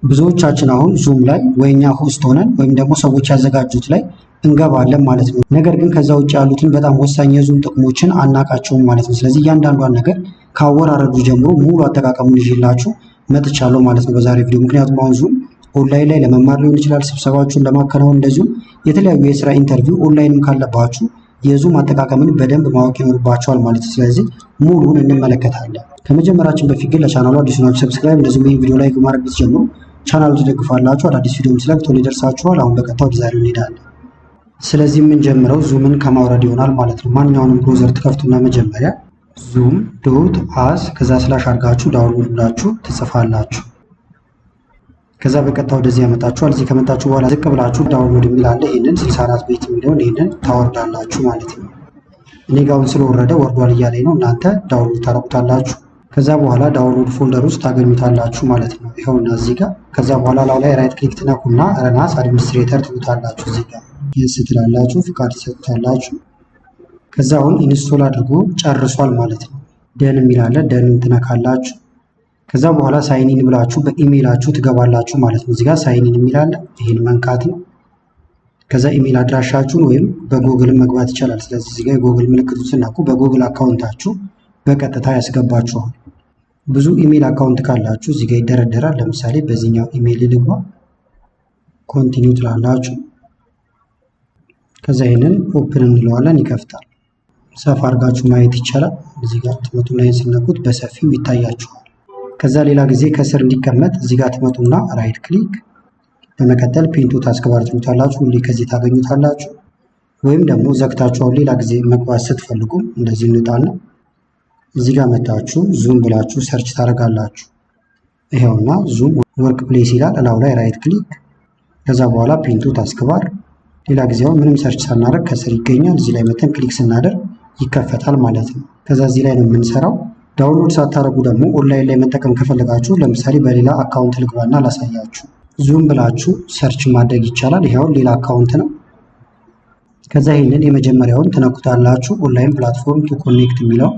ብዙዎቻችን አሁን ዙም ላይ ወይኛ ሆስት ሆነን ወይም ደግሞ ሰዎች ያዘጋጁት ላይ እንገባለን ማለት ነው። ነገር ግን ከዛ ውጭ ያሉትን በጣም ወሳኝ የዙም ጥቅሞችን አናቃቸውም ማለት ነው። ስለዚህ እያንዳንዷን ነገር ካወራረዱ ጀምሮ ሙሉ አጠቃቀሙን ይዤላችሁ መጥቻለሁ ማለት ነው በዛሬ ቪዲዮ። ምክንያቱም አሁን ዙም ኦንላይን ላይ ለመማር ሊሆን ይችላል፣ ስብሰባችሁን ለማከናወን እንደዚሁም የተለያዩ የስራ ኢንተርቪው ኦንላይንም ካለባችሁ የዙም አጠቃቀምን በደንብ ማወቅ ይኖርባችኋል ማለት ነው። ስለዚህ ሙሉን እንመለከታለን። ከመጀመራችን በፊት ግን ለቻናሉ አዲስ ናችሁ ሰብስክራይብ፣ እንደዚሁም ይህን ቪዲዮ ላይክ ማድረግ ብትጀምሩ ቻናሉ ትደግፋላችሁ። አዳዲስ ቪዲዮም ስለቅ ቶሎ ይደርሳችኋል። አሁን በቀጥታ ወደ ዛሬው እንሄዳለን። ስለዚህ የምንጀምረው ዙምን ከማውረድ ይሆናል ማለት ነው። ማንኛውንም ብሮዘር ትከፍቱና መጀመሪያ ዙም ዶት አስ ከዛ ስላሽ አድርጋችሁ ዳውንሎድ ብላችሁ ትጽፋላችሁ። ከዛ በቀጥታ ወደዚህ ያመጣችኋል። እዚህ ከመጣችሁ በኋላ ዝቅ ብላችሁ ዳውንሎድ የሚል አለ። ይሄንን 64 ቤት የሚለውን ይሄንን ታወርዳላችሁ ማለት ነው። እኔ ጋር አሁን ስለወረደ ወርዷል እያለኝ ነው። እናንተ ዳውንሎድ ታረጉታላችሁ። ከዛ በኋላ ዳውንሎድ ፎልደር ውስጥ ታገኙታላችሁ ማለት ነው። ይኸውና እዚህ ጋር። ከዛ በኋላ ላው ላይ ራይት ክሊክ ትነኩና ረናስ አድሚኒስትሬተር ትሉታላችሁ። እዚህ ጋር ይህን ስትላላችሁ ፍቃድ ትሰጡታላችሁ። ከዛ አሁን ኢንስቶል አድርጎ ጨርሷል ማለት ነው። ደን የሚል አለ። ደንን ትነካላችሁ። ከዛ በኋላ ሳይኒን ብላችሁ በኢሜይላችሁ ትገባላችሁ ማለት ነው። እዚህ ጋር ሳይኒን የሚል አለ። ይሄን መንካት ነው። ከዛ ኢሜይል አድራሻችሁን ወይም በጉግል መግባት ይቻላል። ስለዚህ እዚህ ጋር የጉግል ምልክቱ ስናኩ በጉግል አካውንታችሁ በቀጥታ ያስገባችኋል። ብዙ ኢሜይል አካውንት ካላችሁ እዚህ ጋር ይደረደራል። ለምሳሌ በዚህኛው ኢሜይል ልግባ፣ ኮንቲኒው ትላላችሁ። ከዛ ይሄንን ኦፕን እንለዋለን፣ ይከፍታል። ሰፋ አድርጋችሁ ማየት ይቻላል። እዚህ ጋር ትመጡ ላይ ስነኩት በሰፊው ይታያችኋል። ከዛ ሌላ ጊዜ ከስር እንዲቀመጥ እዚህ ጋር ትመጡና ራይት ክሊክ በመቀጠል ፒንቱ ታስክ ባር ትሉታላችሁ። ሁሌ ከዚህ ታገኙታላችሁ። ወይም ደግሞ ዘግታችሁ ሌላ ጊዜ መግባት ስትፈልጉ እንደዚህ እንውጣና እዚህ ጋር መታችሁ ዙም ብላችሁ ሰርች ታደርጋላችሁ። ይሄውና ዙም ወርክ ፕሌስ ይላል። እላው ላይ ራይት ክሊክ ከዛ በኋላ ፒንቱ ታስክ ባር። ሌላ ጊዜ አሁን ምንም ሰርች ሳናደርግ ከስር ይገኛል። እዚህ ላይ መተን ክሊክ ስናደርግ ይከፈታል ማለት ነው። ከዛ እዚህ ላይ ነው የምንሰራው። ዳውንሎድ ሳታደርጉ ደግሞ ኦንላይን ላይ መጠቀም ከፈለጋችሁ ለምሳሌ በሌላ አካውንት ልግባና ላሳያችሁ። ዙም ብላችሁ ሰርች ማድረግ ይቻላል። ይሄው ሌላ አካውንት ነው። ከዛ ይሄንን የመጀመሪያውን ትነኩታላችሁ። ኦንላይን ፕላትፎርም ቱ ኮኔክት የሚለው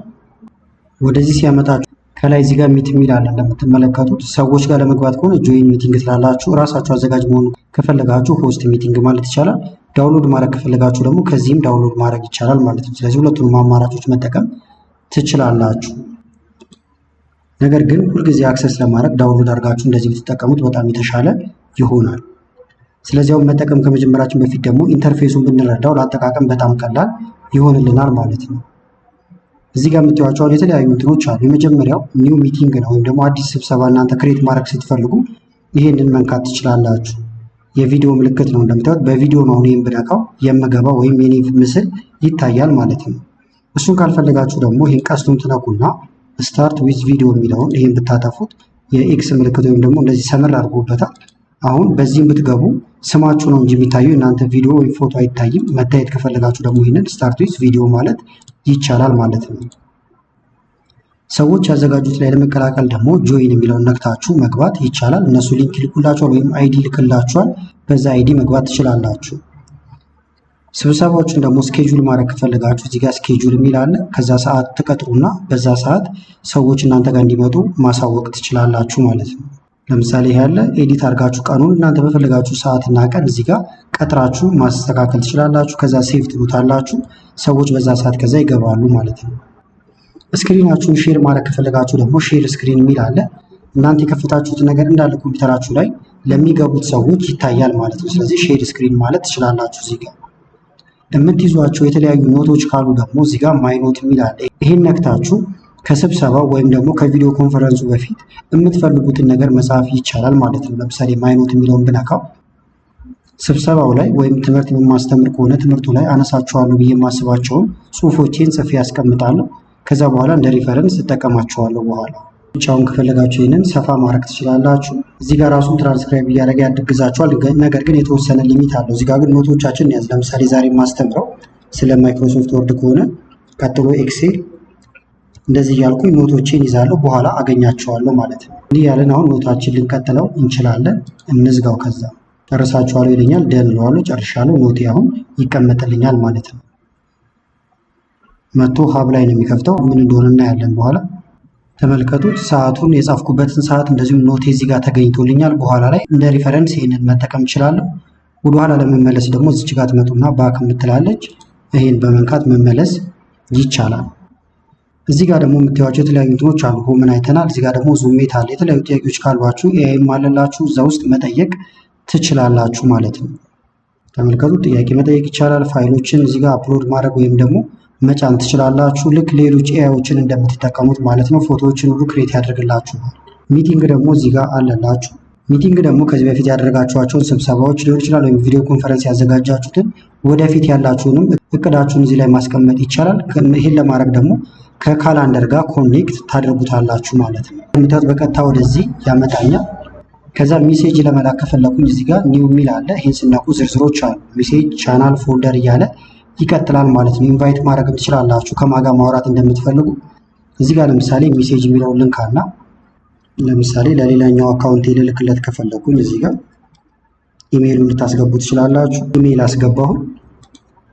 ወደዚህ ሲያመጣችሁ ከላይ እዚህ ጋር ሚት የሚል አለ እንደምትመለከቱት። ሰዎች ጋር ለመግባት ከሆነ ጆይን ሚቲንግ ትላላችሁ። ራሳችሁ አዘጋጅ መሆኑ ከፈለጋችሁ ሆስት ሚቲንግ ማለት ይቻላል። ዳውንሎድ ማድረግ ከፈለጋችሁ ደግሞ ከዚህም ዳውንሎድ ማድረግ ይቻላል ማለት ነው። ስለዚህ ሁለቱንም አማራጮች መጠቀም ትችላላችሁ። ነገር ግን ሁልጊዜ አክሰስ ለማድረግ ዳውንሎድ አድርጋችሁ እንደዚህ ብትጠቀሙት በጣም የተሻለ ይሆናል። ስለዚህ አሁን መጠቀም ከመጀመራችን በፊት ደግሞ ኢንተርፌሱን ብንረዳው ለአጠቃቀም በጣም ቀላል ይሆንልናል ማለት ነው። እዚህ ጋር የምታዩዋቸው የተለያዩ እንትኖች አሉ። የመጀመሪያው ኒው ሚቲንግ ነው፣ ወይም ደግሞ አዲስ ስብሰባ እናንተ ክሬት ማድረግ ስትፈልጉ ይሄንን መንካት ትችላላችሁ። የቪዲዮ ምልክት ነው እንደምታዩት። በቪዲዮ ነው ይሄን ብነካው የምገባው ወይም የኔ ምስል ይታያል ማለት ነው። እሱን ካልፈለጋችሁ ደግሞ ይሄን ቀስቱን ትነኩና ስታርት ዊዝ ቪዲዮ የሚለውን ይሄን ብታጠፉት የኤክስ ምልክት ወይም ደግሞ እንደዚህ ሰመር አድርጎበታል። አሁን በዚህም ብትገቡ ስማችሁ ነው እንጂ የሚታየው እናንተ ቪዲዮ ወይም ፎቶ አይታይም። መታየት ከፈለጋችሁ ደግሞ ይሄንን ስታርት ዊዝ ቪዲዮ ማለት ይቻላል ማለት ነው። ሰዎች ያዘጋጁት ላይ ለመቀላቀል ደግሞ ጆይን የሚለውን ነክታችሁ መግባት ይቻላል። እነሱ ሊንክ ይልኩላችኋል ወይም አይዲ ይልክላችኋል። በዛ አይዲ መግባት ትችላላችሁ። ስብሰባዎችን ደግሞ ስኬጁል ማድረግ ከፈለጋችሁ እዚህ ጋር ስኬጁል የሚል አለ። ከዛ ሰዓት ትቀጥሩና በዛ ሰዓት ሰዎች እናንተ ጋር እንዲመጡ ማሳወቅ ትችላላችሁ ማለት ነው። ለምሳሌ ያለ ኤዲት አድርጋችሁ ቀኑን እናንተ በፈለጋችሁ ሰዓትና ቀን እዚህ ጋር ቀጥራችሁ ማስተካከል ትችላላችሁ። ከዛ ሴቭ ትሉታላችሁ። ሰዎች በዛ ሰዓት ከዛ ይገባሉ ማለት ነው። ስክሪናችሁን ሼር ማድረግ ከፈለጋችሁ ደግሞ ሼር ስክሪን የሚል አለ። እናንተ የከፈታችሁት ነገር እንዳለ ኮምፒውተራችሁ ላይ ለሚገቡት ሰዎች ይታያል ማለት ነው። ስለዚህ ሼር ስክሪን ማለት ትችላላችሁ። እዚህ ጋር የምትይዟቸው የተለያዩ ኖቶች ካሉ ደግሞ እዚህ ጋር ማይ ኖት የሚል አለ። ይሄን ነክታችሁ ከስብሰባው ወይም ደግሞ ከቪዲዮ ኮንፈረንሱ በፊት የምትፈልጉትን ነገር መጻፍ ይቻላል ማለት ነው። ለምሳሌ ማይ ኖት የሚለውን ብነካው ስብሰባው ላይ ወይም ትምህርት የማስተምር ከሆነ ትምህርቱ ላይ አነሳቸዋለሁ ብዬ የማስባቸውን ጽሁፎቼን ጽፌ ያስቀምጣለሁ። ከዛ በኋላ እንደ ሪፈረንስ እጠቀማቸዋለሁ። በኋላ ብቻውን ከፈለጋችሁ ይህንን ሰፋ ማድረግ ትችላላችሁ። እዚህ ጋር ራሱን ትራንስክራይብ እያደረገ ያግዛችኋል። ነገር ግን የተወሰነ ሊሚት አለው። እዚህ ጋር ግን ኖቶቻችን ያዝ። ለምሳሌ ዛሬ የማስተምረው ስለ ማይክሮሶፍት ወርድ ከሆነ ቀጥሎ ኤክሴል እንደዚህ ያልኩኝ ኖቶቼን ይዛለሁ። በኋላ አገኛቸዋለሁ ማለት ነው። እንዲህ ያለን አሁን ኖታችን ልንቀጥለው እንችላለን። እንዝጋው። ከዛ ጨርሳችኋለሁ ይለኛል። ደን እለዋለሁ። ጨርሻለሁ። ኖቴ አሁን ይቀመጥልኛል ማለት ነው። መቶ ሀብ ላይ ነው የሚከፍተው። ምን እንደሆነ እናያለን በኋላ። ተመልከቱት። ሰዓቱን የጻፍኩበትን ሰዓት እንደዚሁም ኖቴ እዚህ ጋር ተገኝቶልኛል። በኋላ ላይ እንደ ሪፈረንስ ይህንን መጠቀም እችላለሁ። ወደኋላ ለመመለስ ደግሞ እዚች ጋር ትመጡና ባክ የምትላለች ይህን በመንካት መመለስ ይቻላል። እዚህ ጋር ደግሞ የምታዩዋቸው የተለያዩ እንትኖች አሉ። ሆምን አይተናል። እዚህ ጋር ደግሞ ዙሜት አለ። የተለያዩ ጥያቄዎች ካሏችሁ ኤአይም አለላችሁ እዛ ውስጥ መጠየቅ ትችላላችሁ ማለት ነው። ተመልከቱት። ጥያቄ መጠየቅ ይቻላል። ፋይሎችን እዚህ ጋር አፕሎድ ማድረግ ወይም ደግሞ መጫን ትችላላችሁ። ልክ ሌሎች ኤአይዎችን እንደምትጠቀሙት ማለት ነው። ፎቶዎችን ሁሉ ክሬት ያደርግላችኋል። ሚቲንግ ደግሞ እዚህ ጋር አለላችሁ። ሚቲንግ ደግሞ ከዚህ በፊት ያደረጋችኋቸውን ስብሰባዎች ሊሆን ይችላል ወይም ቪዲዮ ኮንፈረንስ ያዘጋጃችሁትን ወደፊት ያላችሁንም እቅዳችሁን እዚህ ላይ ማስቀመጥ ይቻላል። ይህን ለማድረግ ደግሞ ከካላንደር ጋር ኮኔክት ታደርጉታላችሁ ማለት ነው። የምታዩት በቀጥታ ወደዚህ ያመጣኛል። ከዛ ሜሴጅ ለመላክ ከፈለኩኝ እዚህ ጋር ኒው ሚል አለ። ይህን ስናቁ ዝርዝሮች አሉ። ሜሴጅ፣ ቻናል፣ ፎልደር እያለ ይቀጥላል ማለት ነው። ኢንቫይት ማድረግም ትችላላችሁ ከማጋ ማውራት እንደምትፈልጉ። እዚህ ጋር ለምሳሌ ሜሴጅ የሚለውን ልንካና ለምሳሌ ለሌላኛው አካውንት ልልክለት ከፈለኩኝ እዚህ ጋር ኢሜይሉን ልታስገቡ ትችላላችሁ። ኢሜይል አስገባሁ።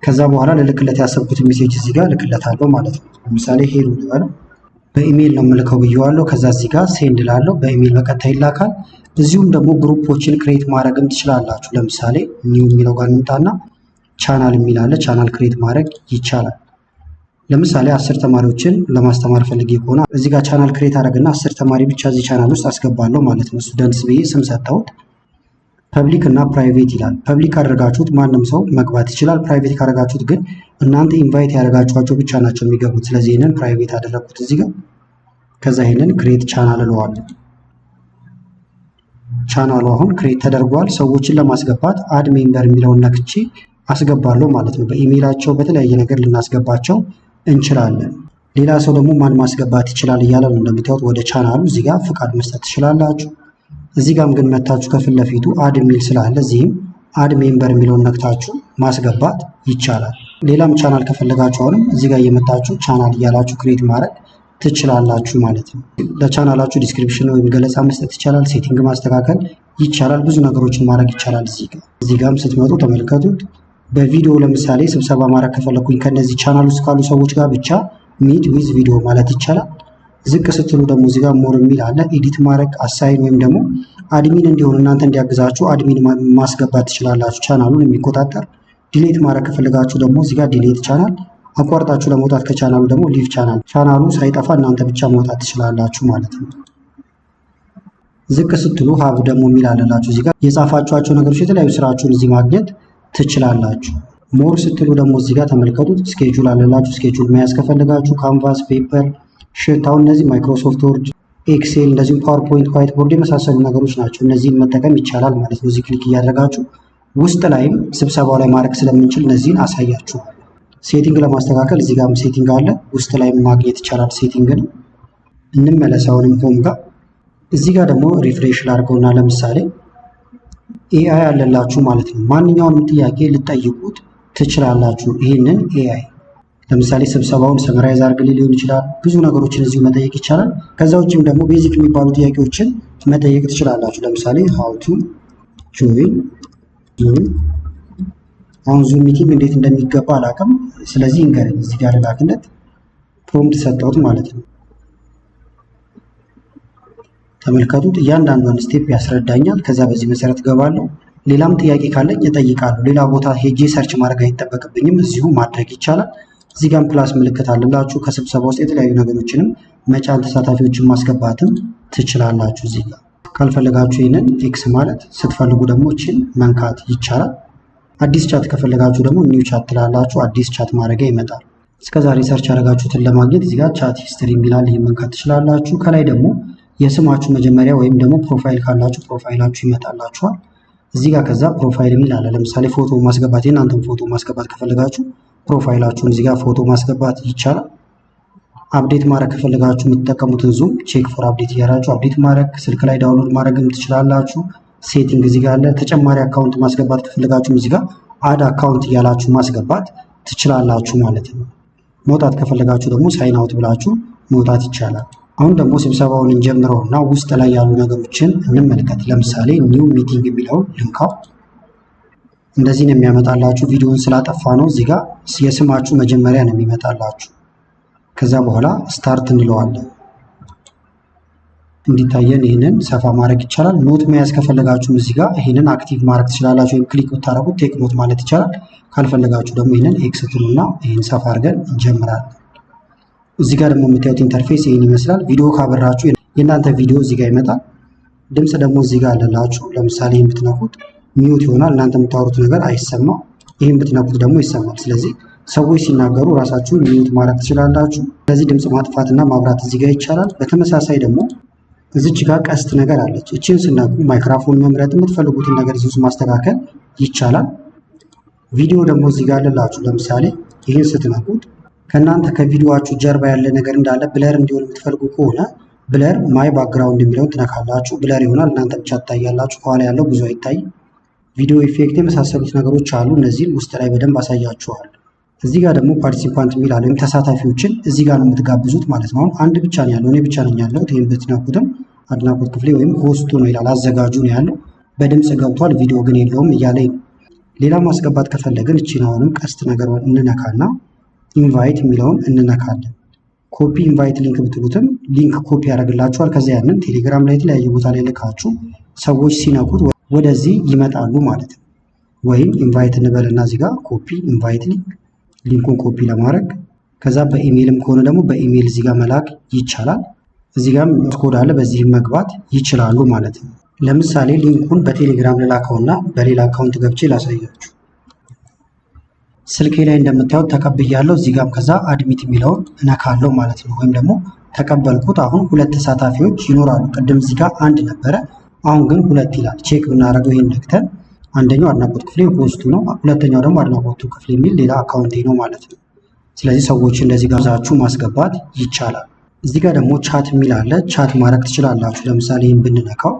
ከዛ በኋላ ልልክለት ያሰብኩት ሜሴጅ እዚህ ጋር ልክለታለሁ ማለት ነው። ለምሳሌ ሄሎ ልበለው። በኢሜይል ነው የምልከው ብየዋለሁ። ከዛ እዚህ ጋር ሴንድ ላለው በኢሜይል በቀጥታ ይላካል። እዚሁም ደግሞ ግሩፖችን ክሬት ማድረግም ትችላላችሁ። ለምሳሌ ኒው የሚለው ጋር እንምጣና ቻናል የሚል አለ። ቻናል ክሬት ማድረግ ይቻላል። ለምሳሌ 10 ተማሪዎችን ለማስተማር ፈልጌ ከሆነ እዚህ ጋር ቻናል ክሬት አደረግና 10 ተማሪ ብቻ እዚህ ቻናል ውስጥ አስገባለሁ ማለት ነው። ስቱደንትስ ብዬ ስም ሰጠሁት። ፐብሊክ እና ፕራይቬት ይላል። ፐብሊክ ካደረጋችሁት ማንም ሰው መግባት ይችላል። ፕራይቬት ካደረጋችሁት ግን እናንተ ኢንቫይት ያደረጋችኋቸው ብቻ ናቸው የሚገቡት። ስለዚህ ይህንን ፕራይቬት አደረግኩት እዚህ ጋር። ከዛ ይህንን ክሬት ቻናል እለዋለሁ። ቻናሉ አሁን ክሬት ተደርጓል። ሰዎችን ለማስገባት አድ ሜምበር የሚለውን ነክቼ አስገባለሁ ማለት ነው። በኢሜይላቸው በተለያየ ነገር ልናስገባቸው እንችላለን። ሌላ ሰው ደግሞ ማን ማስገባት ይችላል እያለ ነው። እንደምታዩት ወደ ቻናሉ እዚህ ጋር ፍቃድ መስጠት ትችላላችሁ። እዚህ ጋርም ግን መታችሁ ከፊት ለፊቱ አድ የሚል ስላለ እዚህም አድ ሜምበር የሚለውን ነክታችሁ ማስገባት ይቻላል። ሌላም ቻናል ከፈለጋችሁ አሁንም እዚህ ጋር እየመጣችሁ ቻናል እያላችሁ ክሬት ማድረግ ትችላላችሁ ማለት ነው። ለቻናላችሁ ዲስክሪፕሽን ወይም ገለጻ መስጠት ይቻላል። ሴቲንግ ማስተካከል ይቻላል። ብዙ ነገሮችን ማድረግ ይቻላል። እዚህ ጋርም ስትመጡ ተመልከቱት። በቪዲዮ ለምሳሌ ስብሰባ ማድረግ ከፈለኩኝ ከነዚህ ቻናል ውስጥ ካሉ ሰዎች ጋር ብቻ ሚት ዊዝ ቪዲዮ ማለት ይቻላል። ዝቅ ስትሉ ደግሞ እዚህ ጋር ሞር የሚል አለ። ኤዲት ማድረግ አሳይን ወይም ደግሞ አድሚን እንዲሆን እናንተ እንዲያግዛችሁ አድሚን ማስገባት ትችላላችሁ፣ ቻናሉን የሚቆጣጠር። ዲሌት ማድረግ ከፈለጋችሁ ደግሞ እዚህ ጋር ዲሌት ቻናል፣ አቋርጣችሁ ለመውጣት ከቻናሉ ደግሞ ሊቭ ቻናል፣ ቻናሉ ሳይጠፋ እናንተ ብቻ መውጣት ትችላላችሁ ማለት ነው። ዝቅ ስትሉ ሀብ ደግሞ የሚል አለላችሁ። እዚህ ጋር የጻፋችኋቸው ነገሮች የተለያዩ ስራችሁን እዚህ ማግኘት ትችላላችሁ። ሞር ስትሉ ደግሞ እዚህ ጋር ተመልከቱት። ስኬጁል አለላችሁ። ስኬጁል መያዝ ከፈለጋችሁ ካንቫስ፣ ፔፐር፣ ሽት፣ አሁን እነዚህ ማይክሮሶፍት ወርድ፣ ኤክሴል እንደዚሁም ፓወርፖይንት፣ ዋይት ቦርድ የመሳሰሉ ነገሮች ናቸው። እነዚህን መጠቀም ይቻላል ማለት ነው። እዚህ ክሊክ እያደረጋችሁ ውስጥ ላይም ስብሰባው ላይ ማድረግ ስለምንችል እነዚህን አሳያችኋል። ሴቲንግ ለማስተካከል እዚህ ጋርም ሴቲንግ አለ። ውስጥ ላይም ማግኘት ይቻላል ሴቲንግን። እንመለስ አሁንም ሆም ጋር። እዚህ ጋር ደግሞ ሪፍሬሽ ላድርገውና ለምሳሌ ኤአይ አለላችሁ ማለት ነው። ማንኛውንም ጥያቄ ልጠይቁት ትችላላችሁ። ይህንን ኤአይ ለምሳሌ ስብሰባውን ሰመራይዝ አድርግልኝ ሊሆን ይችላል። ብዙ ነገሮችን እዚሁ መጠየቅ ይቻላል። ከዛ ውጭም ደግሞ ቤዚክ የሚባሉ ጥያቄዎችን መጠየቅ ትችላላችሁ። ለምሳሌ ሃው ቱ ጆይን ዙም። አሁን ዙም ሚቲንግ እንዴት እንደሚገባ አላውቅም። ስለዚህ እንገረኝ እዚህ ጋር ላክለት ፕሮምፕት ሰጠሁት ማለት ነው። ተመልከቱት። እያንዳንዷን ስቴፕ ያስረዳኛል። ከዛ በዚህ መሰረት ገባለሁ። ሌላም ጥያቄ ካለኝ እጠይቃለሁ። ሌላ ቦታ ሄጄ ሰርች ማድረግ አይጠበቅብኝም። እዚሁ ማድረግ ይቻላል። እዚህ ጋር ፕላስ ምልክት አለላችሁ። ከስብሰባ ውስጥ የተለያዩ ነገሮችንም መጫን፣ ተሳታፊዎችን ማስገባትም ትችላላችሁ። እዚህ ጋር ካልፈለጋችሁ ይህንን ኤክስ ማለት ስትፈልጉ ደግሞ እችን መንካት ይቻላል። አዲስ ቻት ከፈለጋችሁ ደግሞ ኒው ቻት ትላላችሁ። አዲስ ቻት ማድረጊያ ይመጣል። እስከዛሬ ሰርች ያደረጋችሁትን ለማግኘት እዚህ ጋር ቻት ሂስትሪ የሚላል ይህን መንካት ትችላላችሁ። ከላይ ደግሞ የስማችሁ መጀመሪያ ወይም ደግሞ ፕሮፋይል ካላችሁ ፕሮፋይላችሁ ይመጣላችኋል። እዚህ ጋር ከዛ ፕሮፋይል የሚል አለ። ለምሳሌ ፎቶ ማስገባት የእናንተን ፎቶ ማስገባት ከፈለጋችሁ ፕሮፋይላችሁን እዚህ ጋር ፎቶ ማስገባት ይቻላል። አፕዴት ማድረግ ከፈለጋችሁ የምትጠቀሙትን ዙም ቼክ ፎር አፕዴት እያላችሁ አፕዴት ማድረግ፣ ስልክ ላይ ዳውንሎድ ማድረግም ትችላላችሁ። ሴቲንግ እዚህ ጋር አለ። ተጨማሪ አካውንት ማስገባት ከፈለጋችሁም እዚህ ጋር አድ አካውንት እያላችሁ ማስገባት ትችላላችሁ ማለት ነው። መውጣት ከፈለጋችሁ ደግሞ ሳይን አውት ብላችሁ መውጣት ይቻላል። አሁን ደግሞ ስብሰባውን እንጀምረው እና ውስጥ ላይ ያሉ ነገሮችን እንመልከት። ለምሳሌ ኒው ሚቲንግ የሚለውን ልንካው። እንደዚህ ነው የሚያመጣላችሁ። ቪዲዮውን ስላጠፋ ነው እዚህ ጋር የስማችሁ መጀመሪያ ነው የሚመጣላችሁ። ከዛ በኋላ ስታርት እንለዋለን። እንዲታየን ይህንን ሰፋ ማድረግ ይቻላል። ኖት መያዝ ከፈለጋችሁ እዚህ ጋር ይህንን አክቲቭ ማድረግ ትችላላችሁ፣ ወይም ክሊክ ብታደረጉት ቴክ ኖት ማለት ይቻላል። ካልፈለጋችሁ ደግሞ ይህንን ኤክስ ትሉና ይህን ሰፋ አድርገን እንጀምራለን። እዚህ ጋር ደግሞ የምታዩት ኢንተርፌስ ይህን ይመስላል። ቪዲዮ ካበራችሁ የእናንተ ቪዲዮ እዚህ ጋር ይመጣል። ድምፅ ደግሞ እዚህ ጋር አለላችሁ። ለምሳሌ ይህን ብትነኩት ሚዩት ይሆናል፣ እናንተ የምታወሩት ነገር አይሰማም። ይህን ብትነኩት ደግሞ ይሰማል። ስለዚህ ሰዎች ሲናገሩ ራሳችሁን ሚዩት ማድረግ ትችላላችሁ። ስለዚህ ድምፅ ማጥፋትና ማብራት እዚህ ጋር ይቻላል። በተመሳሳይ ደግሞ እዚች ጋር ቀስት ነገር አለች። እችን ስነኩ ማይክራፎን መምረጥ፣ የምትፈልጉትን ነገር እዚህ ውስጥ ማስተካከል ይቻላል። ቪዲዮ ደግሞ እዚህ ጋር አለላችሁ። ለምሳሌ ይህን ስትነኩት ከእናንተ ከቪዲዮዋችሁ ጀርባ ያለ ነገር እንዳለ ብለር እንዲሆን የምትፈልጉ ከሆነ ብለር ማይ ባክግራውንድ የሚለውን ትነካላችሁ። ብለር ይሆናል፣ እናንተ ብቻ ትታያላችሁ። ከኋላ ያለው ብዙ አይታይ። ቪዲዮ ኢፌክት የመሳሰሉት ነገሮች አሉ። እነዚህን ውስጥ ላይ በደንብ አሳያችኋል። እዚህ ጋር ደግሞ ፓርቲሲፓንት የሚል አለ፣ ወይም ተሳታፊዎችን እዚህ ጋር ነው የምትጋብዙት ማለት ነው። አሁን አንድ ብቻ ነው ያለው፣ እኔ ብቻ ነኝ ያለሁት። ይህን ብትነኩትም አድናቆት ክፍሌ ወይም ሆስቱ ነው ይላል፣ አዘጋጁ ነው ያለው። በድምፅ ገብቷል፣ ቪዲዮ ግን የለውም እያለ ነው። ሌላ ማስገባት ከፈለግን እቺን አሁንም ቀስት ነገር እንነካና ኢንቫይት የሚለውን እንነካለን። ኮፒ ኢንቫይት ሊንክ ብትሉትም ሊንክ ኮፒ ያደርግላችኋል። ከዚያ ያንን ቴሌግራም ላይ የተለያየ ቦታ ላይ ልካችሁ ሰዎች ሲነኩት ወደዚህ ይመጣሉ ማለት ነው። ወይም ኢንቫይት እንበልና እዚህ ጋር ኮፒ ኢንቫይት ሊንኩን ኮፒ ለማድረግ ከዛ በኢሜይልም ከሆነ ደግሞ በኢሜይል እዚህ ጋር መላክ ይቻላል። እዚህ ጋር ኮድ አለ፣ በዚህም መግባት ይችላሉ ማለት ነው። ለምሳሌ ሊንኩን በቴሌግራም ልላከውና በሌላ አካውንት ገብቼ ላሳያችሁ። ስልኬ ላይ እንደምታዩት ተቀብያለሁ። እዚህ ጋር ከዛ አድሚት የሚለውን እነካለሁ ማለት ነው። ወይም ደግሞ ተቀበልኩት። አሁን ሁለት ተሳታፊዎች ይኖራሉ። ቅድም እዚህ ጋር አንድ ነበረ፣ አሁን ግን ሁለት ይላል። ቼክ ብናደርገው ይህን ነክተን አንደኛው አድናቆት ክፍሌ ሆስቱ ነው፣ ሁለተኛው ደግሞ አድናቆቱ ክፍሌ የሚል ሌላ አካውንቴ ነው ማለት ነው። ስለዚህ ሰዎች እንደዚህ ጋብዛችሁ ማስገባት ይቻላል። እዚህ ጋር ደግሞ ቻት የሚል አለ። ቻት ማድረግ ትችላላችሁ። ለምሳሌ ይህን ብንነካው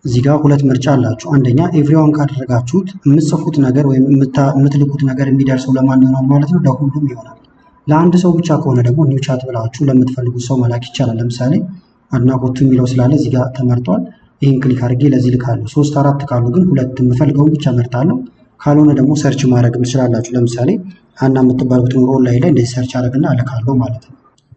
እዚህ ጋር ሁለት ምርጫ አላችሁ። አንደኛ ኤቭሪዋን ካደረጋችሁት የምትጽፉት ነገር ወይም የምትልኩት ነገር የሚደርሰው ለማን ይሆናል ማለት ነው? ለሁሉም ይሆናል። ለአንድ ሰው ብቻ ከሆነ ደግሞ ኒው ቻት ብላችሁ ለምትፈልጉት ሰው መላክ ይቻላል። ለምሳሌ አድናቆቱ የሚለው ስላለ እዚህ ጋር ተመርጧል። ይህን ክሊክ አድርጌ ለዚህ ልካለሁ። 3 4 ካሉ ግን ሁለት የምፈልገውን ብቻ መርጣለሁ። ካልሆነ ደግሞ ሰርች ማድረግም ትችላላችሁ። ለምሳሌ ሀና የምትባሉትን ኦንላይን ላይ እንደዚህ ሰርች አድርግና እልካለሁ ማለት ነው።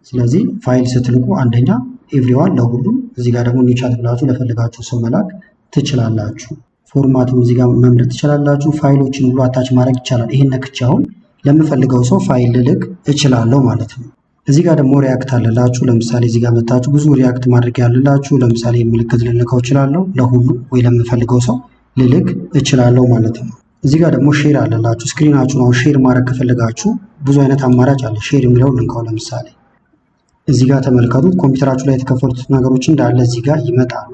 ስለዚህ ፋይል ስትልኩ አንደኛ ኤቭሪዋን ለሁሉም፣ እዚህ ጋር ደግሞ ኒው ቻት ብላችሁ ለፈልጋችሁ ሰው መላክ ትችላላችሁ። ፎርማቱም እዚህ ጋር መምረጥ ትችላላችሁ። ፋይሎችን ሁሉ አታች ማድረግ ይቻላል። ይሄን ነክቼ አሁን ለምፈልገው ሰው ፋይል ልልክ እችላለሁ ማለት ነው። እዚህ ጋር ደግሞ ሪያክት አለላችሁ። ለምሳሌ እዚህ ጋር መታችሁ ብዙ ሪያክት ማድረግ ያለላችሁ፣ ለምሳሌ ምልክት ልልከው እችላለሁ ለሁሉም ወይ ለምፈልገው ሰው ልልክ እችላለሁ ማለት ነው። እዚህ ጋር ደግሞ ሼር አለላችሁ። ስክሪናችሁን አሁን ሼር ማድረግ ከፈለጋችሁ ብዙ አይነት አማራጭ አለ። ሼር የሚለውን ልንካው። ለምሳሌ እዚህ ጋር ተመልከቱት። ኮምፒውተራችሁ ላይ የተከፈቱት ነገሮች እንዳለ እዚህ ጋር ይመጣሉ።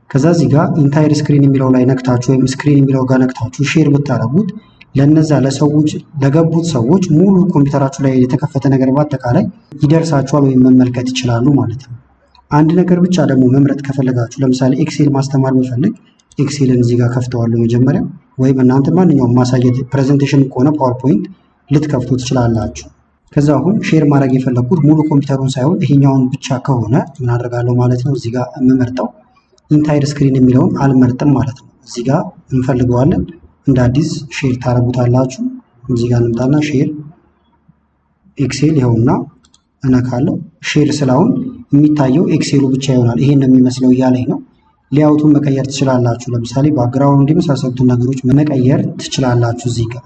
ከዛ እዚህ ጋር ኢንታይር ስክሪን የሚለው ላይ ነክታችሁ ወይም ስክሪን የሚለው ጋር ነክታችሁ ሼር ብታደርጉት ለነዛ ለሰዎች ለገቡት ሰዎች ሙሉ ኮምፒውተራችሁ ላይ የተከፈተ ነገር በአጠቃላይ ይደርሳችኋል ወይም መመልከት ይችላሉ ማለት ነው። አንድ ነገር ብቻ ደግሞ መምረጥ ከፈለጋችሁ ለምሳሌ ኤክሴል ማስተማር ብፈልግ ኤክሴልን እዚህ ጋር ከፍተዋለሁ መጀመሪያ፣ ወይም እናንተ ማንኛውም ማሳየት ፕሬዘንቴሽን ከሆነ ፓወርፖይንት ልትከፍቱ ትችላላችሁ። ከዛ አሁን ሼር ማድረግ የፈለኩት ሙሉ ኮምፒውተሩን ሳይሆን ይሄኛውን ብቻ ከሆነ ምን አደርጋለሁ ማለት ነው። እዚህ ጋር የምመርጠው ኢንታይር ስክሪን የሚለውን አልመርጥም ማለት ነው። እዚህ ጋር እንፈልገዋለን እንደ አዲስ ሼር ታረጉታላችሁ። እዚህ ጋር እንምጣና ሼር ኤክሴል ይኸውና እነካለሁ። ሼር ስላውን የሚታየው ኤክሴሉ ብቻ ይሆናል። ይሄን ነው የሚመስለው እያለኝ ነው። ሌአውቱን መቀየር ትችላላችሁ። ለምሳሌ ባክግራውንድ የመሳሰሉትን ነገሮች መቀየር ትችላላችሁ። እዚህ ጋር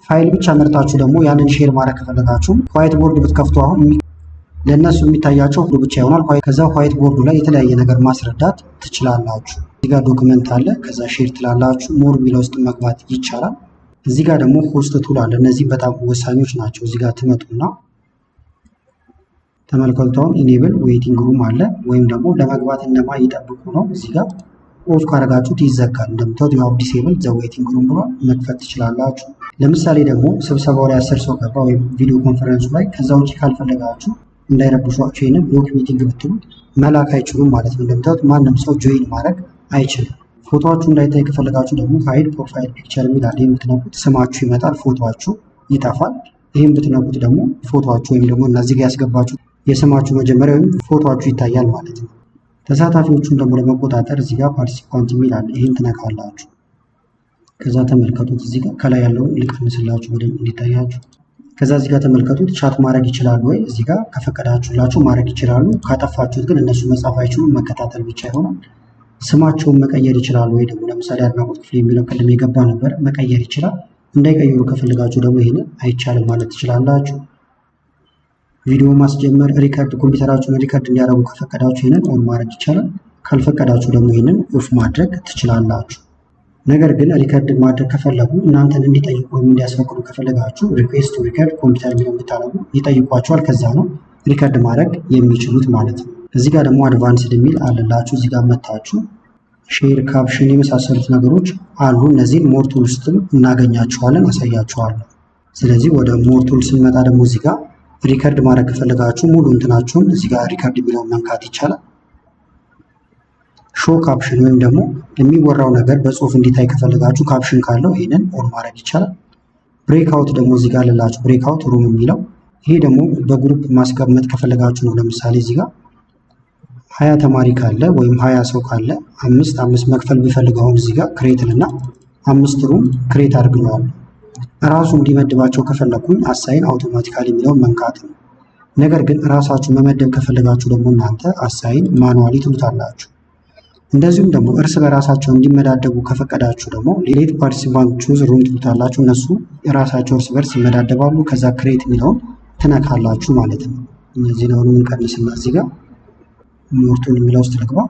ፋይል ብቻ መርጣችሁ ደግሞ ያንን ሼር ማድረግ ከፈለጋችሁ ዋይት ቦርድ ብትከፍቱ አሁን ለእነሱ የሚታያቸው ሁሉ ብቻ ይሆናል። ከዛ ዋይት ቦርዱ ላይ የተለያየ ነገር ማስረዳት ትችላላችሁ። እዚህ ጋር ዶክመንት አለ። ከዛ ሼር ትላላችሁ። ሞር የሚለው ውስጥ መግባት ይቻላል። እዚህ ጋር ደግሞ ሆስት ቱል አለ። እነዚህ በጣም ወሳኞች ናቸው። እዚህ ጋር ትመጡና ተመልከቱን። ኢኔብል ዌይቲንግ ሩም አለ። ወይም ደግሞ ለመግባት እነማ ይጠብቁ ነው። እዚህ ጋር ኦፍ ካረጋችሁት ይዘጋል። እንደምታዩት ዩ ሃቭ ዲሴብልድ ዘ ዌይቲንግ ሩም ብሎ መክፈት ትችላላችሁ። ለምሳሌ ደግሞ ስብሰባው ላይ 10 ሰው ገባ ወይም ቪዲዮ ኮንፈረንሱ ላይ ከዛ ውጪ ካልፈለጋችሁ እንዳይረብሿችሁ ይሄንን ብሎክ ሚቲንግ ብትሉት መላክ አይችሉም ማለት ነው። እንደምታዩት ማንም ሰው ጆይን ማድረግ አይችልም። ፎቶአችሁ እንዳይታይ ከፈለጋችሁ ደግሞ ሃይድ ፕሮፋይል ፒክቸር የሚላል። ይሄን ብትነኩት ስማችሁ ይመጣል፣ ፎቶአችሁ ይጠፋል። ይሄን ብትነኩት ደግሞ ፎቶአችሁ ወይም ደግሞ እነዚህ ጋር ያስገባችሁ የስማችሁ መጀመሪያ ወይም ፎቶአችሁ ይታያል ማለት ነው። ተሳታፊዎቹን ደግሞ ለመቆጣጠር እዚህ ጋር ፓርቲሲፓንት የሚል አለ። ይሄን ትነካላችሁ። ከዛ ተመልከቱት። እዚህ ጋር ከላይ ያለውን ልቀንስላችሁ በደንብ እንዲታያችሁ። ከዛ እዚህ ጋር ተመልከቱት ቻት ማድረግ ይችላሉ ወይ? እዚህ ጋር ከፈቀዳችሁላቸው ማድረግ ይችላሉ። ካጠፋችሁት ግን እነሱ መጻፍ አይችሉም፣ መከታተል ብቻ ይሆናል። ስማቸውን መቀየር ይችላሉ ወይ? ደግሞ ለምሳሌ አድናቆት ክፍሌ የሚለው ቅድም የገባ ነበር፣ መቀየር ይችላል። እንዳይቀይሩ ከፈለጋችሁ ደግሞ ይሄንን አይቻልም ማለት ትችላላችሁ። ቪዲዮ ማስጀመር፣ ሪከርድ ኮምፒውተራችሁን ሪከርድ እንዲያደርጉ ከፈቀዳችሁ ይሄንን ኦን ማድረግ ይቻላል። ካልፈቀዳችሁ ደግሞ ይሄንን ኦፍ ማድረግ ትችላላችሁ። ነገር ግን ሪከርድ ማድረግ ከፈለጉ እናንተን እንዲጠይቁ ወይም እንዲያስፈቅዱ ከፈለጋችሁ ሪኩዌስት ቱ ሪከርድ ኮምፒውተር የሚለው ብታደርጉ ይጠይቋቸዋል። ከዛ ነው ሪከርድ ማድረግ የሚችሉት ማለት ነው። እዚህ ጋር ደግሞ አድቫንስድ የሚል አለላችሁ። እዚህ ጋር መታችሁ ሼር፣ ካፕሽን የመሳሰሉት ነገሮች አሉ። እነዚህን ሞር ቱል ውስጥም እናገኛቸዋለን፣ አሳያችኋለሁ። ስለዚህ ወደ ሞር ቱል ስንመጣ ደግሞ እዚህ ጋር ሪከርድ ማድረግ ከፈለጋችሁ ሙሉ እንትናችሁን እዚህ ጋር ሪከርድ የሚለውን መንካት ይቻላል። ሾ ካፕሽን ወይም ደግሞ የሚወራው ነገር በጽሁፍ እንዲታይ ከፈለጋችሁ ካፕሽን ካለው ይሄንን ኦን ማድረግ ይቻላል። ብሬክአውት ደግሞ እዚህ ጋር አለላችሁ፣ ብሬክአውት ሩም የሚለው ይሄ ደግሞ በግሩፕ ማስቀመጥ ከፈለጋችሁ ነው። ለምሳሌ እዚህ ጋር 20 ተማሪ ካለ ወይም 20 ሰው ካለ አምስት መክፈል ቢፈልገው እዚህ ጋር ክሬትን እና 5 ሩም ክሬት አድርገዋል። ራሱ እንዲመድባቸው ከፈለኩኝ አሳይን አውቶማቲካሊ የሚለውን መንካት ነው። ነገር ግን ራሳችሁ መመደብ ከፈለጋችሁ ደግሞ እናንተ አሳይን ማኑዋሊ ትሉታላችሁ። እንደዚሁም ደግሞ እርስ በራሳቸው እንዲመዳደቡ ከፈቀዳችሁ ደግሞ ሌት ፓርቲሲፓንት ቹዝ ሩም ትሉታላችሁ። እነሱ የራሳቸው እርስ በርስ ይመዳደባሉ። ከዛ ክሬት የሚለውን ትነካላችሁ ማለት ነው። እነዚህ ነው የምንቀንስና እዚህ ጋር ሞርቱን የሚለው ውስጥ ልግባ።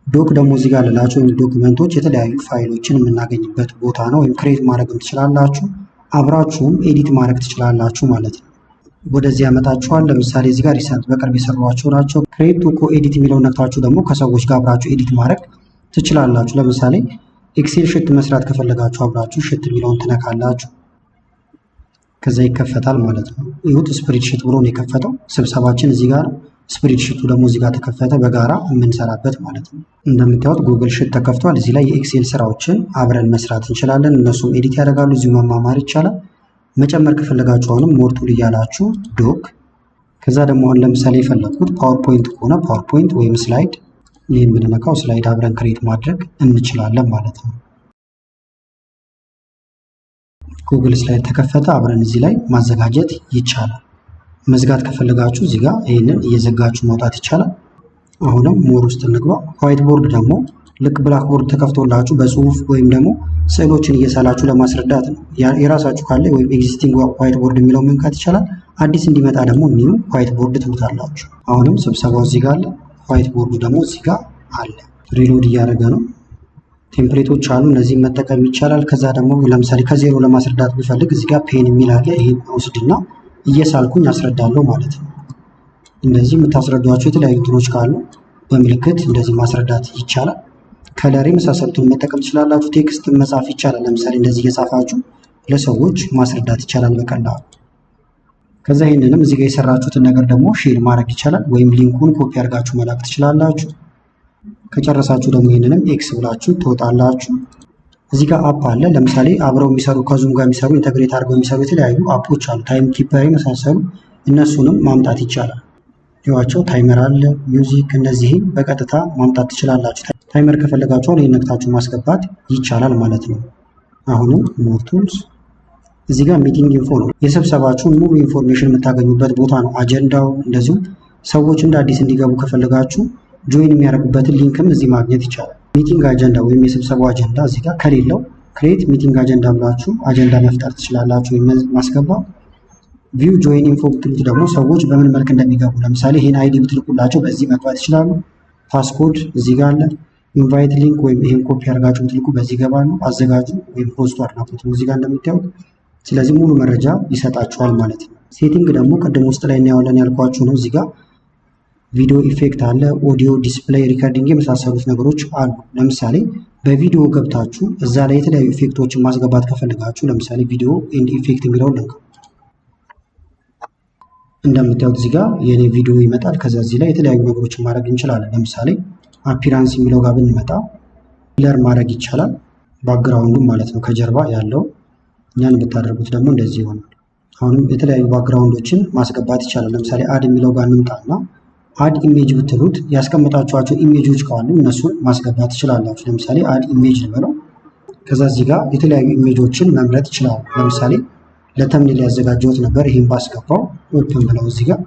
ዶክ ደግሞ እዚህ ጋር ልላችሁ ዶክመንቶች የተለያዩ ፋይሎችን የምናገኝበት ቦታ ነው። ወይም ክሬት ማድረግም ትችላላችሁ፣ አብራችሁም ኤዲት ማድረግ ትችላላችሁ ማለት ነው። ወደዚህ ያመጣችኋል። ለምሳሌ እዚህ ጋር ሪሰንት በቅርብ የሰሯቸው ናቸው። ክሬት ቱ ኮ ኤዲት የሚለውን ነክታችሁ ደግሞ ከሰዎች ጋር አብራችሁ ኤዲት ማድረግ ትችላላችሁ። ለምሳሌ ኤክሴል ሽት መስራት ከፈለጋችሁ አብራችሁ ሽት የሚለውን ትነካላችሁ። ከዛ ይከፈታል ማለት ነው። ይሁት ስፕሪድ ሽት ብሎ ነው የከፈተው። ስብሰባችን እዚህ ጋር፣ ስፕሪድ ሽቱ ደግሞ እዚህ ጋር ተከፈተ፣ በጋራ የምንሰራበት ማለት ነው። እንደምታዩት ጉግል ሽት ተከፍቷል። እዚህ ላይ የኤክሴል ስራዎችን አብረን መስራት እንችላለን። እነሱም ኤዲት ያደርጋሉ። እዚሁ መማማር ይቻላል። መጨመር ከፈለጋችሁ አሁንም ሞር ቱል እያላችሁ ዶክ፣ ከዛ ደግሞ አሁን ለምሳሌ የፈለኩት ፓወርፖይንት ከሆነ ፓወርፖይንት ወይም ስላይድ፣ ይህ የምንነካው ስላይድ አብረን ክሬት ማድረግ እንችላለን ማለት ነው። ጉግል ስላይድ ተከፈተ። አብረን እዚህ ላይ ማዘጋጀት ይቻላል። መዝጋት ከፈለጋችሁ እዚህ ጋር ይህንን እየዘጋችሁ መውጣት ይቻላል። አሁንም ሞር ውስጥ እንግባ። ዋይት ቦርድ ደግሞ ልክ ብላክ ቦርድ ተከፍቶላችሁ በጽሁፍ ወይም ደግሞ ስዕሎችን እየሳላችሁ ለማስረዳት ነው። የራሳችሁ ካለ ወይም ኤግዚስቲንግ ዋይት ቦርድ የሚለው መንካት ይቻላል። አዲስ እንዲመጣ ደግሞ ኒው ዋይት ቦርድ ትሉታላችሁ። አሁንም ስብሰባው እዚህ ጋር አለ፣ ዋይት ቦርዱ ደግሞ እዚህ ጋር አለ። ሪሎድ እያደረገ ነው። ቴምፕሌቶች አሉ፣ እነዚህን መጠቀም ይቻላል። ከዛ ደግሞ ለምሳሌ ከዜሮ ለማስረዳት ብፈልግ እዚህ ጋር ፔን የሚል አለ። ይሄን ወስድና እየሳልኩኝ አስረዳለሁ ማለት ነው። እንደዚህ የምታስረዷቸው የተለያዩ እንትኖች ካሉ በምልክት እንደዚህ ማስረዳት ይቻላል። ከለር የመሳሰሉትን መጠቀም ትችላላችሁ። ቴክስት መጻፍ ይቻላል። ለምሳሌ እንደዚህ እየጻፋችሁ ለሰዎች ማስረዳት ይቻላል በቀላሉ። ከዛ ይህንንም እዚህ ጋር የሰራችሁትን ነገር ደግሞ ሼር ማድረግ ይቻላል። ወይም ሊንኩን ኮፒ አድርጋችሁ መላክ ትችላላችሁ። ከጨረሳችሁ ደግሞ ይህንንም ኤክስ ብላችሁ ትወጣላችሁ። እዚህ ጋር አፕ አለ። ለምሳሌ አብረው የሚሰሩ ከዙም ጋር የሚሰሩ ኢንተግሬት አድርገው የሚሰሩ የተለያዩ አፖች አሉ። ታይም ኪፐር የመሳሰሉ እነሱንም ማምጣት ይቻላል። ይዋቸው ታይመር አለ፣ ሚውዚክ፣ እነዚህን በቀጥታ ማምጣት ትችላላችሁ። ታይመር ከፈለጋችሁ ይህን ነክታችሁ ማስገባት ይቻላል ማለት ነው። አሁንም ሞር ቱልስ እዚህ ጋር ሚቲንግ ኢንፎ ነው። የስብሰባችሁን ሙሉ ኢንፎርሜሽን የምታገኙበት ቦታ ነው። አጀንዳው፣ እንደዚሁም ሰዎች እንደ አዲስ እንዲገቡ ከፈለጋችሁ ጆይን የሚያደርጉበትን ሊንክም እዚህ ማግኘት ይቻላል። ሚቲንግ አጀንዳ ወይም የስብሰባው አጀንዳ እዚህ ጋር ከሌለው ክሬት ሚቲንግ አጀንዳ ብላችሁ አጀንዳ መፍጠር ትችላላችሁ ወይም ማስገባት። ቪው ጆይን ኢንፎ ብትሉት ደግሞ ሰዎች በምን መልክ እንደሚገቡ ለምሳሌ ይሄን አይዲ ብትልቁላቸው በዚህ መግባት ይችላሉ። ፓስኮድ እዚህ ጋር አለ። ኢንቫይት ሊንክ ወይም ይሄን ኮፒ አድርጋችሁ ብትልቁ በዚህ ይገባሉ። አዘጋጁ ወይም ፖስቱ አድናቆት እዚህ ጋር እንደምታዩት። ስለዚህ ሙሉ መረጃ ይሰጣችኋል ማለት ነው። ሴቲንግ ደግሞ ቅድም ውስጥ ላይ እናያለን ያልኳችሁ ነው። እዚህ ጋር ቪዲዮ ኢፌክት አለ፣ ኦዲዮ፣ ዲስፕሌይ፣ ሪከርዲንግ የመሳሰሉት ነገሮች አሉ። ለምሳሌ በቪዲዮ ገብታችሁ እዛ ላይ የተለያዩ ኢፌክቶችን ማስገባት ከፈልጋችሁ ለምሳሌ ቪዲዮ ኤንድ ኢፌክት የሚለውን ልንካ። እንደምታዩት እዚህ ጋር የኔ ቪዲዮ ይመጣል። ከዛ እዚህ ላይ የተለያዩ ነገሮችን ማድረግ እንችላለን። ለምሳሌ አፒራንስ የሚለው ጋር ብንመጣ ብለር ማድረግ ይቻላል፣ ባክግራውንዱ ማለት ነው። ከጀርባ ያለው እኛን ብታደርጉት ደግሞ እንደዚህ ይሆናል። አሁንም የተለያዩ ባክግራውንዶችን ማስገባት ይቻላል። ለምሳሌ አድ የሚለው ጋር እንምጣና አድ ኢሜጅ ብትሉት ያስቀመጣችኋቸው ኢሜጆች ካሉ እነሱን ማስገባት ትችላላችሁ። ለምሳሌ አድ ኢሜጅ ልበለው። ከዛ እዚህ ጋር የተለያዩ ኢሜጆችን መምረጥ ይችላሉ። ለምሳሌ ለተምኔል ያዘጋጀሁት ነበር። ይህን ባስገባው ኦፕን ብለው እዚህ ጋር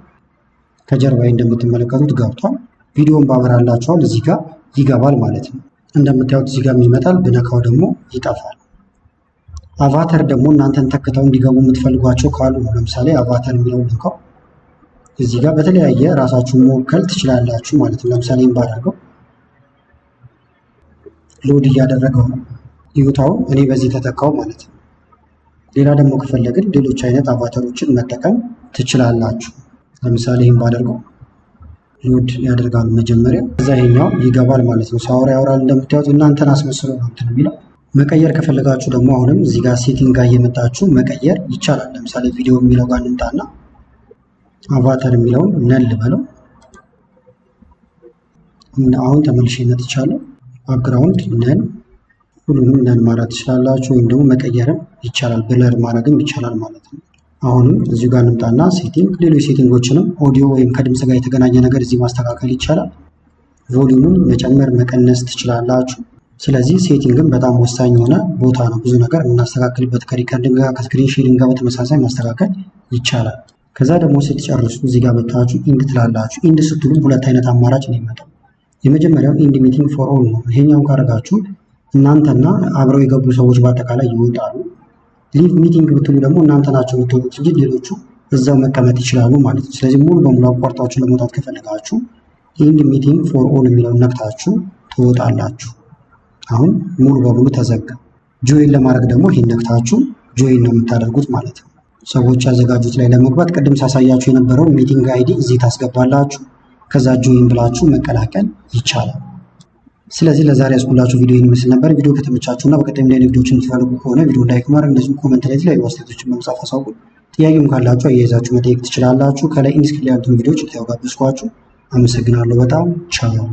ከጀርባዬ እንደምትመለከቱት ገብቷል። ቪዲዮን ባበራላችኋል እዚህ ጋር ይገባል ማለት ነው። እንደምታዩት እዚህ ጋር ይመጣል። ብነካው ደግሞ ይጠፋል። አቫተር ደግሞ እናንተን ተክተው እንዲገቡ የምትፈልጓቸው ካሉ ነው። ለምሳሌ አቫተር የሚለው ልንካው እዚህ ጋር በተለያየ ራሳችሁን መወከል ትችላላችሁ ማለት ነው። ለምሳሌ ባደርገው ሎድ እያደረገው ነው። ይሁታው እኔ በዚህ ተተካው ማለት ነው። ሌላ ደግሞ ከፈለግን ሌሎች አይነት አቫተሮችን መጠቀም ትችላላችሁ። ለምሳሌ ይህን ባደርገው ሎድ ያደርጋሉ መጀመሪያ፣ እዛ ይሄኛው ይገባል ማለት ነው። ሳወራ ያወራል። እንደምታዩት እናንተን አስመስሎ ነው እንትን የሚለው። መቀየር ከፈለጋችሁ ደግሞ አሁንም እዚህ ጋር ሴቲንግ ጋር እየመጣችሁ መቀየር ይቻላል። ለምሳሌ ቪዲዮ የሚለው ጋር እንምጣና አቫተር የሚለውን ነን ልበለው። አሁን ተመልሼ መጥቻለሁ። ባክግራውንድ ነን፣ ሁሉንም ነን ማለት ትችላላችሁ፣ ወይም ደግሞ መቀየርም ይቻላል፣ ብለር ማድረግም ይቻላል ማለት ነው። አሁንም እዚሁ ጋር እንምጣና ሴቲንግ፣ ሌሎች ሴቲንጎችንም ኦዲዮ ወይም ከድምፅ ጋር የተገናኘ ነገር እዚህ ማስተካከል ይቻላል። ቮሊዩምን መጨመር መቀነስ ትችላላችሁ። ስለዚህ ሴቲንግም በጣም ወሳኝ የሆነ ቦታ ነው። ብዙ ነገር የምናስተካክልበት ከሪከርዲንግ ጋር ከስክሪን ሼሪንግ ጋር በተመሳሳይ ማስተካከል ይቻላል። ከዛ ደግሞ ስትጨርሱ እዚህ ጋር መታችሁ ኢንድ ትላላችሁ። ኢንድ ስትሉም ሁለት አይነት አማራጭ ነው የሚመጣው። የመጀመሪያው ኢንድ ሚቲንግ ፎር ኦል ነው። ይሄኛውን ካደረጋችሁ እናንተና አብረው የገቡ ሰዎች በአጠቃላይ ይወጣሉ። ሊቭ ሚቲንግ ብትሉ ደግሞ እናንተ ናቸው የምትወጡት እንጂ ሌሎቹ እዛው መቀመጥ ይችላሉ ማለት ነው። ስለዚህ ሙሉ በሙሉ አቋርጣችሁ ለመውጣት ከፈለጋችሁ ኢንድ ሚቲንግ ፎር ኦል የሚለውን ነክታችሁ ትወጣላችሁ። አሁን ሙሉ በሙሉ ተዘጋ። ጆይን ለማድረግ ደግሞ ይሄን ነክታችሁ ጆይን ነው የምታደርጉት ማለት ነው። ሰዎች ያዘጋጁት ላይ ለመግባት ቅድም ሳሳያችሁ የነበረውን ሚቲንግ አይዲ እዚህ ታስገባላችሁ። ከዛ ጆይን ብላችሁ መቀላቀል ይቻላል። ስለዚህ ለዛሬ ያስኩላችሁ ቪዲዮ ይህን ይመስል ነበር። ቪዲዮ ከተመቻችሁና በቀጣይም ላይ ቪዲዮዎችን የምትፈልጉ ከሆነ ቪዲዮ ላይክ ማድረግ፣ እንደዚሁም ኮመንት ላይ የተለያዩ አስተያየቶችን በመጻፍ አሳውቁ። ጥያቄም ካላችሁ አያይዛችሁ መጠየቅ ትችላላችሁ። ከላይ ኢንስክሪን ላይ ያሉትን ቪዲዮዎች እንድታዩ ጋብዝኳችሁ። አመሰግናለሁ በጣም ቻው።